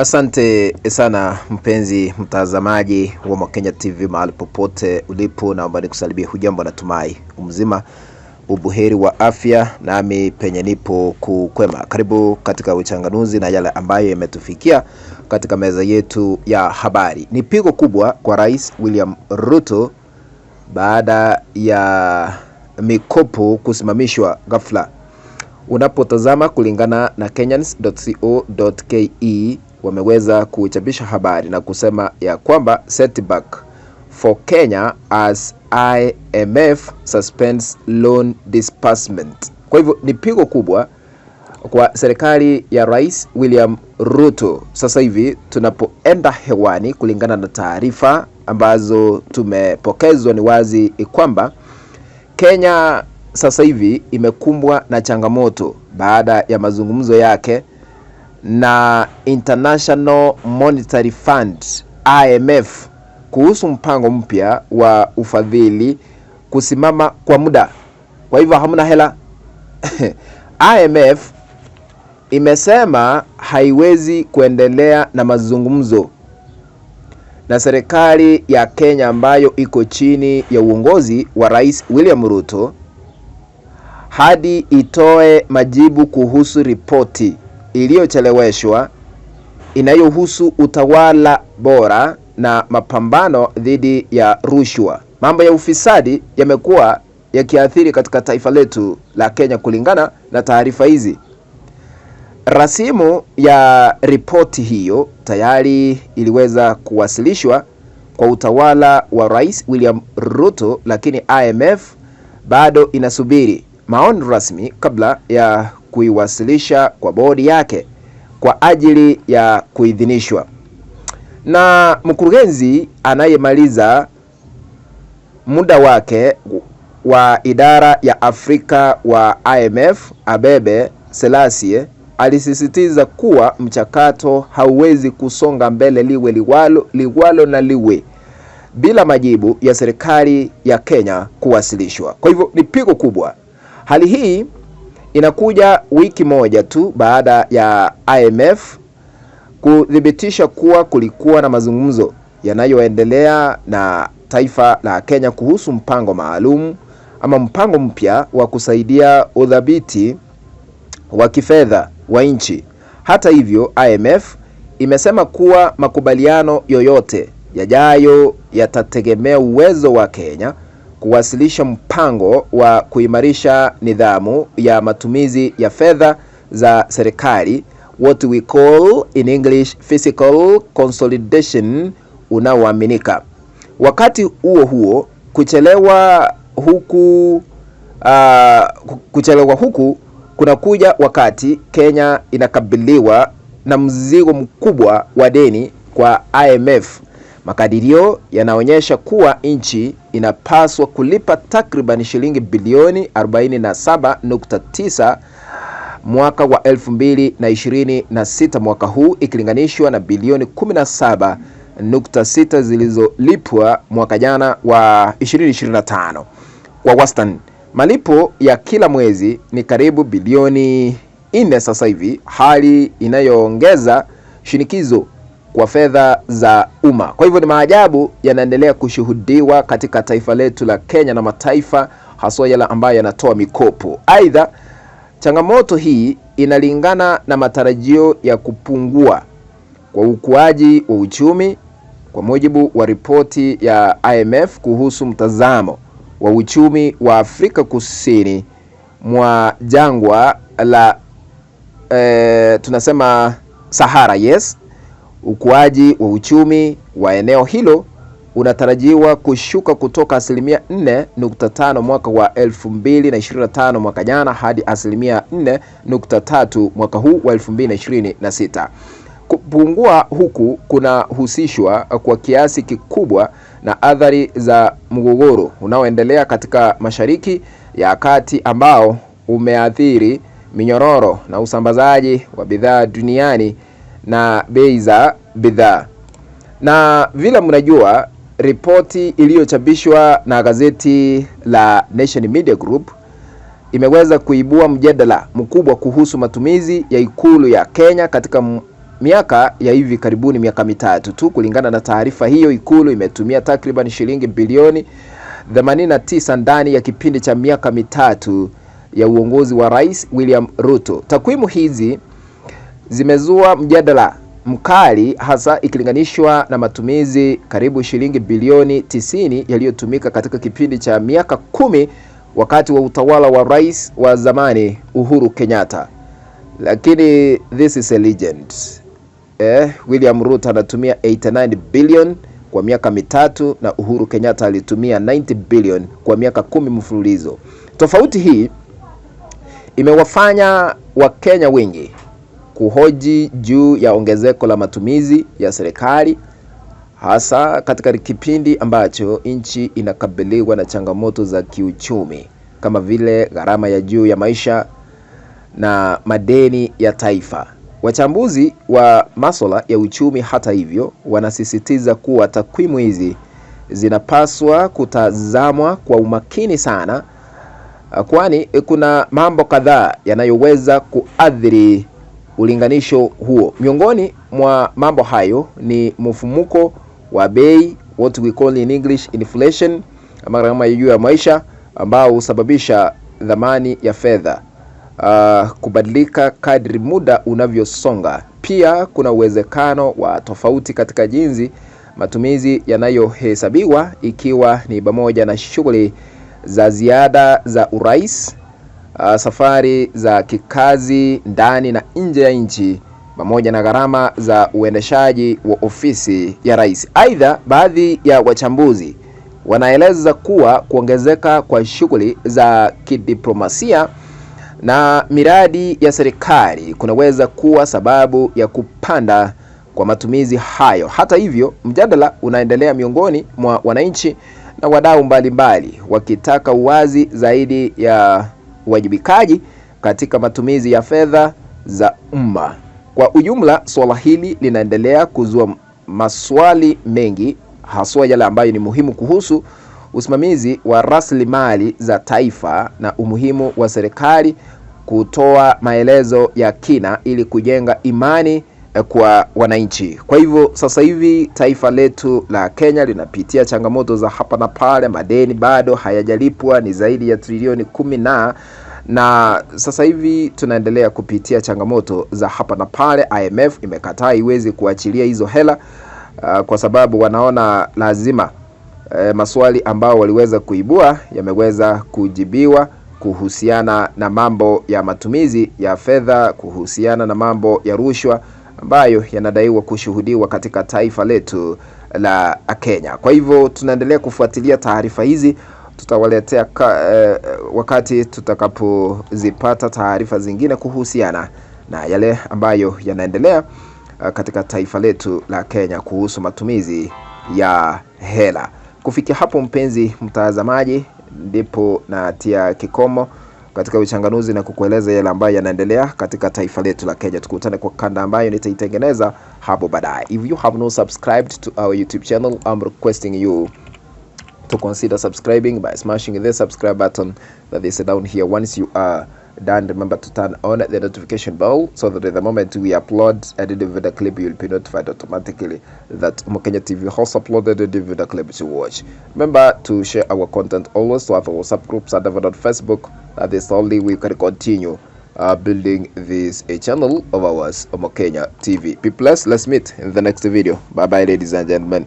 Asante sana mpenzi mtazamaji wa Mwakenya TV mahali popote ulipo, naomba nikusalimie. Hujambo, natumai mzima ubuheri wa afya, nami penye nipo kukwema. Karibu katika uchanganuzi na yale ambayo yametufikia katika meza yetu ya habari. Ni pigo kubwa kwa Rais William Ruto baada ya mikopo kusimamishwa ghafla. Unapotazama kulingana na Kenyans.co.ke, wameweza kuchapisha habari na kusema ya kwamba setback for Kenya as IMF suspends loan disbursement. Kwa hivyo ni pigo kubwa kwa serikali ya Rais William Ruto. Sasa hivi tunapoenda hewani, kulingana na taarifa ambazo tumepokezwa, ni wazi kwamba Kenya sasa hivi imekumbwa na changamoto baada ya mazungumzo yake na International Monetary Fund IMF kuhusu mpango mpya wa ufadhili kusimama kwa muda. Kwa hivyo hamna hela. IMF imesema haiwezi kuendelea na mazungumzo na serikali ya Kenya ambayo iko chini ya uongozi wa Rais William Ruto hadi itoe majibu kuhusu ripoti iliyocheleweshwa inayohusu utawala bora na mapambano dhidi ya rushwa. Mambo ya ufisadi yamekuwa yakiathiri katika taifa letu la Kenya kulingana na taarifa hizi. Rasimu ya ripoti hiyo tayari iliweza kuwasilishwa kwa utawala wa Rais William Ruto, lakini IMF bado inasubiri maoni rasmi kabla ya kuiwasilisha kwa bodi yake kwa ajili ya kuidhinishwa. Na mkurugenzi anayemaliza muda wake wa idara ya Afrika wa IMF, Abebe Selassie, alisisitiza kuwa mchakato hauwezi kusonga mbele liwe liwalo na liwe bila majibu ya serikali ya Kenya kuwasilishwa. Kwa hivyo ni pigo kubwa. Hali hii inakuja wiki moja tu baada ya IMF kuthibitisha kuwa kulikuwa na mazungumzo yanayoendelea na taifa la Kenya kuhusu mpango maalum ama mpango mpya wa kusaidia udhabiti wa kifedha wa nchi. Hata hivyo, IMF imesema kuwa makubaliano yoyote yajayo yatategemea uwezo wa Kenya kuwasilisha mpango wa kuimarisha nidhamu ya matumizi ya fedha za serikali, what we call in English fiscal consolidation, unaoaminika. Wakati huo kuchelewa huku kunakuja wakati Kenya inakabiliwa na mzigo mkubwa wa deni kwa IMF. Makadirio yanaonyesha kuwa nchi inapaswa kulipa takriban shilingi bilioni 47.9 mwaka wa 2026 mwaka huu, ikilinganishwa na bilioni 17.6 zilizolipwa mwaka jana wa 2025. Kwa wastani, malipo ya kila mwezi ni karibu bilioni 4 sasa hivi, hali inayoongeza shinikizo kwa fedha za umma. Kwa hivyo ni maajabu yanaendelea kushuhudiwa katika taifa letu la Kenya na mataifa haswa yale ambayo yanatoa mikopo. Aidha, changamoto hii inalingana na matarajio ya kupungua kwa ukuaji wa uchumi. Kwa mujibu wa ripoti ya IMF kuhusu mtazamo wa uchumi wa Afrika Kusini mwa jangwa la tunasema Sahara, ukuaji wa uchumi wa eneo hilo unatarajiwa kushuka kutoka 4.5% mwaka wa 2025 mwaka jana hadi 4.3% mwaka huu wa 2026. Kupungua huku kunahusishwa kwa kiasi kikubwa na athari za mgogoro unaoendelea katika Mashariki ya Kati ambao umeathiri minyororo na usambazaji wa bidhaa duniani na bei za bidhaa. Na vile mnajua, ripoti iliyochapishwa na gazeti la Nation Media Group imeweza kuibua mjadala mkubwa kuhusu matumizi ya ikulu ya Kenya katika miaka ya hivi karibuni, miaka mitatu tu. Kulingana na taarifa hiyo, Ikulu imetumia takriban shilingi bilioni 89 ndani ya kipindi cha miaka mitatu ya uongozi wa Rais William Ruto. Takwimu hizi zimezua mjadala mkali, hasa ikilinganishwa na matumizi karibu shilingi bilioni 90 yaliyotumika katika kipindi cha miaka 10 wakati wa utawala wa rais wa zamani Uhuru Kenyatta. Lakini this is a legend. William Ruto anatumia 89 billion kwa miaka mitatu na Uhuru Kenyatta alitumia 90 billion kwa miaka 10 mfululizo. Tofauti hii imewafanya Wakenya wengi kuhoji juu ya ongezeko la matumizi ya serikali, hasa katika kipindi ambacho nchi inakabiliwa na changamoto za kiuchumi kama vile gharama ya juu ya maisha na madeni ya taifa. Wachambuzi wa masuala ya uchumi, hata hivyo, wanasisitiza kuwa takwimu hizi zinapaswa kutazamwa kwa umakini sana, kwani kuna mambo kadhaa yanayoweza kuathiri ulinganisho huo. Miongoni mwa mambo hayo ni mfumuko wa bei, what we call in English inflation, ama gharama ya juu ya maisha, ambao husababisha dhamani ya fedha kubadilika kadri muda unavyosonga. Pia kuna uwezekano wa tofauti katika jinsi matumizi yanayohesabiwa, ikiwa ni pamoja na shughuli za ziada za urais, safari za kikazi ndani na nje ya nchi, pamoja na gharama za uendeshaji wa ofisi ya rais. Aidha, baadhi ya wachambuzi wanaeleza kuwa kuongezeka kwa shughuli za kidiplomasia na miradi ya serikali kunaweza kuwa sababu ya kupanda kwa matumizi hayo. Hata hivyo, mjadala unaendelea miongoni mwa wananchi na wadau mbalimbali, wakitaka uwazi zaidi ya uwajibikaji katika matumizi ya fedha za umma. Kwa ujumla, swala hili linaendelea kuzua maswali mengi, haswa yale ambayo ni muhimu kuhusu usimamizi wa rasilimali za taifa na umuhimu wa serikali kutoa maelezo ya kina ili kujenga imani kwa wananchi. Kwa hivyo sasa hivi taifa letu la Kenya linapitia changamoto za hapa na pale. Madeni bado hayajalipwa, ni zaidi ya trilioni 10 na sasa hivi tunaendelea kupitia changamoto za hapa na pale. IMF imekataa iwezi kuachilia hizo hela kwa sababu wanaona lazima maswali ambao waliweza kuibua yameweza kujibiwa kuhusiana na mambo ya matumizi ya fedha, kuhusiana na mambo ya rushwa ambayo yanadaiwa kushuhudiwa katika taifa letu la Kenya. Kwa hivyo tunaendelea kufuatilia taarifa hizi, tutawaletea wakati tutakapozipata taarifa zingine kuhusiana na yale ambayo yanaendelea katika taifa letu la Kenya kuhusu matumizi ya hela. Kufikia hapo, mpenzi mtazamaji, ndipo natia kikomo katika uchanganuzi na kukueleza yale ambayo yanaendelea katika taifa letu la Kenya. Tukutane kwa kanda ambayo nitaitengeneza hapo baadaye. If you have not subscribed to our YouTube channel, I'm requesting you to consider subscribing by smashing the subscribe button that is down here. Once you are done, remember to turn on the notification bell so that at the moment we upload a video clip, you'll be notified automatically that Mokenya TV has uploaded the video clip to watch. Remember to share our content always, to have our WhatsApp groups at Facebook. That is only we can continue building this channel of ours, Mokenya TV. Be blessed. Let's meet in the next video. Bye bye, ladies and gentlemen.